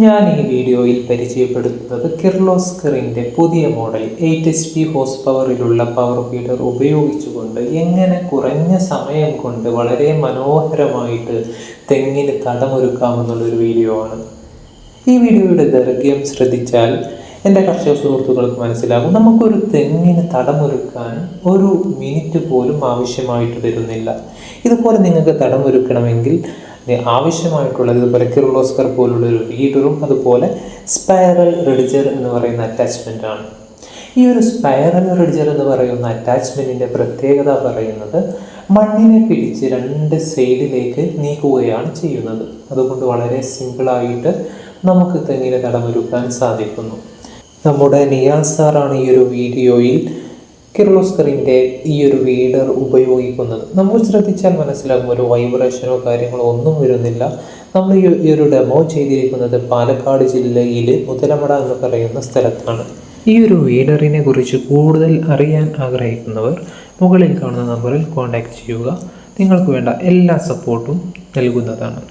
ഞാൻ ഈ വീഡിയോയിൽ പരിചയപ്പെടുത്തുന്നത് കിർലോസ്കറിൻ്റെ പുതിയ മോഡൽ 8 HP ഹോഴ്സ് പവറിലുള്ള പവർ ബീഡർ ഉപയോഗിച്ചുകൊണ്ട് എങ്ങനെ കുറഞ്ഞ സമയം കൊണ്ട് വളരെ മനോഹരമായിട്ട് തെങ്ങിന് തടമൊരുക്കാമെന്നുള്ളൊരു വീഡിയോ ആണ്. ഈ വീഡിയോയുടെ ദൈർഘ്യം ശ്രദ്ധിച്ചാൽ എൻ്റെ കർഷക സുഹൃത്തുക്കൾക്ക് മനസ്സിലാകും. നമുക്കൊരു തെങ്ങിന് തടമൊരുക്കാൻ 1 മിനിറ്റ് പോലും ആവശ്യമായിട്ട് വരുന്നില്ല. ഇതുപോലെ നിങ്ങൾക്ക് തടമൊരുക്കണമെങ്കിൽ ആവശ്യമായിട്ടുള്ളത് ഇതുപോലെ കിർലോസ്കർ പോലുള്ളൊരു ബീഡറും അതുപോലെ സ്പൈറൽ റിഡ്ജർ എന്ന് പറയുന്ന അറ്റാച്ച്മെൻ്റ് ആണ്. ഈ ഒരു സ്പൈറൽ റിഡ്ജർ എന്ന് പറയുന്ന അറ്റാച്ച്മെൻറ്റിൻ്റെ പ്രത്യേകത പറയുന്നത് മണ്ണിനെ പിടിച്ച് 2 സൈഡിലേക്ക് നീക്കുകയാണ് ചെയ്യുന്നത്. അതുകൊണ്ട് വളരെ സിമ്പിളായിട്ട് നമുക്ക് തെങ്ങിന് തടമൊരുക്കാൻ സാധിക്കുന്നു. നമ്മുടെ നിയാസ് സാറാണ് ഈ ഒരു വീഡിയോയിൽ കിർലോസ്കറിൻ്റെ ഈ ഒരു ബീഡർ ഉപയോഗിക്കുന്നത്. നമ്മൾ ശ്രദ്ധിച്ചാൽ മനസ്സിലാകും, ഒരു വൈബ്രേഷനോ കാര്യങ്ങളോ ഒന്നും വരുന്നില്ല. നമ്മൾ ഈ ഒരു ഡെമോ ചെയ്തിരിക്കുന്നത് പാലക്കാട് ജില്ലയിൽ മുതലമട എന്ന് പറയുന്ന സ്ഥലത്താണ്. ഈ ഒരു ബീഡറിനെ കുറിച്ച് കൂടുതൽ അറിയാൻ ആഗ്രഹിക്കുന്നവർ മുകളിൽ കാണുന്ന നമ്പറിൽ കോൺടാക്റ്റ് ചെയ്യുക. നിങ്ങൾക്ക് വേണ്ട എല്ലാ സപ്പോർട്ടും നൽകുന്നതാണ്.